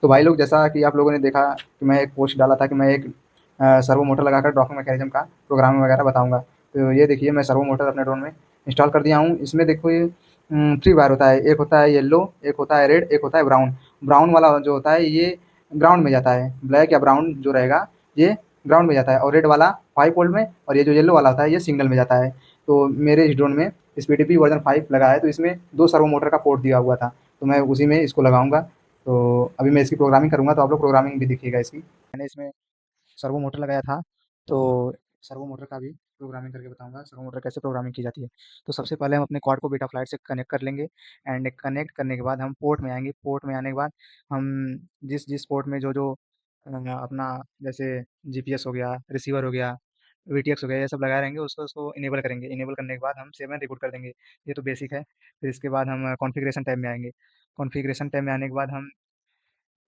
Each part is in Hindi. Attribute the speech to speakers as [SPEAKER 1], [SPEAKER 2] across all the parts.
[SPEAKER 1] तो भाई लोग, जैसा कि आप लोगों ने देखा कि मैं एक पोस्ट डाला था कि मैं एक सर्वो मोटर लगाकर ड्रॉपिंग मैकेनिज्म का प्रोग्रामिंग वगैरह बताऊँगा। तो ये देखिए, मैं सर्वो मोटर अपने ड्रोन में इंस्टॉल कर दिया हूँ। इसमें देखो ये 3 वायर होता है, एक होता है येलो, एक होता है रेड, एक होता है ब्राउन। ब्राउन वाला जो होता है ये ग्राउंड में जाता है, ब्लैक या ब्राउन जो रहेगा ये ग्राउंड में जाता है, और रेड वाला 5 वोल्ट में, और ये जो येलो वाला होता है ये सिग्नल में जाता है। तो मेरे इस ड्रोन में एसपीडीपी वर्ज़न 5 लगा है, तो इसमें 2 सर्वो मोटर का पोर्ट दिया हुआ था, तो मैं उसी में इसको लगाऊँगा। तो अभी मैं इसकी प्रोग्रामिंग करूँगा, तो आप लोग प्रोग्रामिंग भी देखिएगा इसकी। मैंने इसमें सर्वो मोटर लगाया था, तो सर्वो मोटर का भी प्रोग्रामिंग करके बताऊँगा, सर्वो मोटर कैसे प्रोग्रामिंग की जाती है। तो सबसे पहले हम अपने क्वाड को बेटाफ्लाइट से कनेक्ट कर लेंगे, एंड कनेक्ट करने के बाद हम पोर्ट में आएँगे। पोर्ट में आने के बाद हम जिस पोर्ट में जो अपना जैसे जीपीएस हो गया, रिसीवर हो गया, वीटीएक्स हो गया, ये सब लगाए रहेंगे, उसको उसको इनेबल करेंगे। इनेबल करने के बाद हम 7 रिबूट कर देंगे। ये तो बेसिक है। फिर इसके बाद हम कॉन्फ़िगरेशन टैब में आएँगे। कॉन्फ़िगरेशन टैब में आने के बाद हम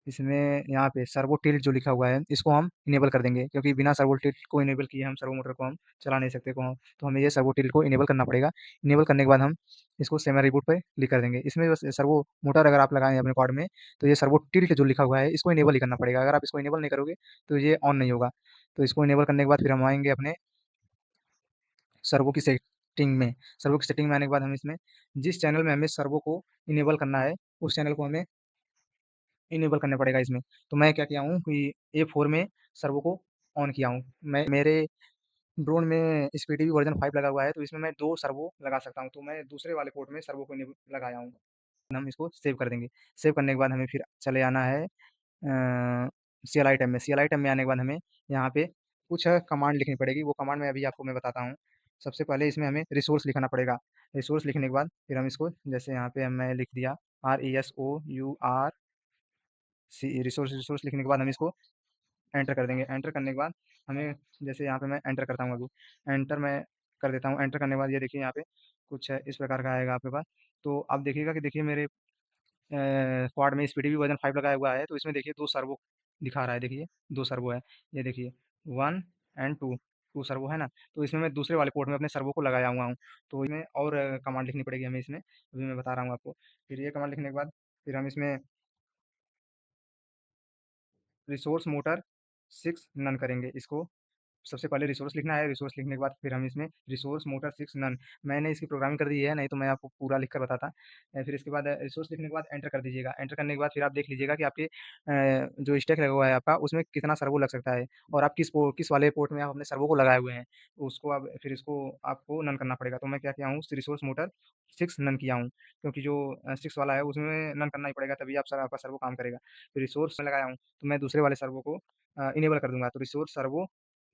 [SPEAKER 1] इसमें यहाँ पे सर्वो टिल्ट जो लिखा हुआ है, इसको हम इनेबल कर देंगे, क्योंकि बिना सर्वो टिल्ट को इनेबल किए हम सर्वो मोटर को हम चला नहीं सकते तो हमें ये सर्वो टिल्ट को इनेबल करना पड़ेगा। इनेबल करने के बाद हम इसको सेमी रिबूट पे क्लिक कर देंगे। इसमें बस सर्वो मोटर अगर आप लगाएँ अपने क्वाड में, तो ये सर्वो टिल्ट जो लिखा हुआ है, इसको इनेबल ही करना पड़ेगा। अगर आप इसको इनेबल नहीं करोगे, तो ये ऑन नहीं होगा। तो इसको इनेबल करने के बाद फिर हम आएँगे अपने सर्वो की सेटिंग में। सर्वो की सेटिंग में आने के बाद हम इसमें जिस चैनल में हमें सर्वो को इनेबल करना है, उस चैनल को हमें इनेबल करना पड़ेगा इसमें। तो मैं क्या किया हूँ कि A4 में सर्वो को ऑन किया हूँ। मैं मेरे ड्रोन में एसपीडीबी वर्ज़न 5 लगा हुआ है, तो इसमें मैं 2 सर्वो लगा सकता हूँ। तो मैं दूसरे वाले पोर्ट में सर्वो को लगाया हूँ। हम इसको सेव कर देंगे। सेव करने के बाद हमें फिर चले आना है सीएलआई टैब में। सीएलआई टैब में आने के बाद हमें यहाँ पे कुछ कमांड लिखनी पड़ेगी। वो कमांड मैं अभी आपको मैं बताता हूँ। सबसे पहले इसमें हमें रिसोर्स लिखना पड़ेगा। रिसोर्स लिखने के बाद फिर हम इसको जैसे यहाँ पे मैं लिख दिया RESOURC, रिसोर्स रिसोर्स लिखने के बाद हम इसको एंटर कर देंगे। एंटर करने के बाद हमें जैसे यहाँ पे मैं एंटर करता हूँ अभी, एंटर मैं कर देता हूँ। एंटर करने के बाद ये देखिए यहाँ पे कुछ इस प्रकार का आएगा आपके पास। तो आप देखिएगा कि देखिए मेरे क्वाड में एसपीडीबी वर्ज़न 5 लगाया हुआ है, तो इसमें देखिए 2 सर्वो दिखा रहा है, देखिए 2 सर्वो है। ये देखिए 1 एंड 2, 2 सर्वो है ना? तो इसमें मैं दूसरे वाले पोर्ट में अपने सर्वो को लगाया हुआ हूँ। तो इसमें और कमांड लिखनी पड़ेगी हमें इसमें, अभी मैं बता रहा हूँ आपको। फिर ये कमांड लिखने के बाद फिर हम इसमें रिसोर्स मोटर 6 नन करेंगे इसको। सबसे पहले रिसोर्स लिखना है, रिसोर्स लिखने के बाद फिर हम इसमें रिसोर्स मोटर 6 नन, मैंने इसकी प्रोग्रामिंग कर दी है, नहीं तो मैं आपको पूरा लिख कर बताता। फिर इसके बाद रिसोर्स लिखने के बाद एंटर कर दीजिएगा। एंटर करने के बाद फिर आप देख लीजिएगा कि आपके जो स्टैक लगा हुआ है आपका, उसमें कितना सर्वो लग सकता है, और आप किस वाले पोर्ट में आप अपने सर्वो को लगाए हुए हैं, उसको आप फिर इसको आपको नन करना पड़ेगा। तो मैं क्या किया हूँ, रिसोर्स मोटर 6 नन किया हूँ, क्योंकि जो 6 वाला है उसमें नन करना ही पड़ेगा, तभी आप आपका सर्वो काम करेगा। फिर रिसोर्स में लगाया हूँ, तो मैं दूसरे वाले सर्वो को इनेबल कर दूंगा। तो रिसोर्स सर्वो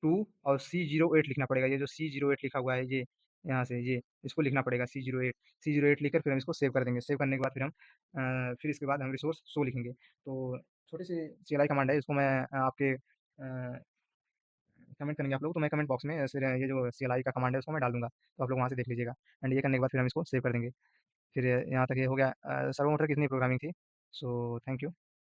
[SPEAKER 1] 2 और C08 लिखना पड़ेगा। ये जो C08 लिखा हुआ है, ये यहाँ से ये इसको लिखना पड़ेगा C08 लिखकर फिर हम इसको सेव कर देंगे। सेव करने के बाद फिर हम फिर इसके बाद हम रिसोर्स शो लिखेंगे। तो छोटी सी CLI कमांड है, इसको मैं आपके कमेंट करेंगे आप लोग, तो मैं कमेंट बॉक्स में फिर ये जो CLI का कमांड है उसको मैं डाल दूँगा, तो आप लोग वहाँ से देख लीजिएगा। एंड ये करने के बाद फिर हम इसको सेव कर देंगे। फिर यहाँ तक ये हो गया। सर्वो मोटर की इतनी प्रोग्रामिंग थी। So thank you.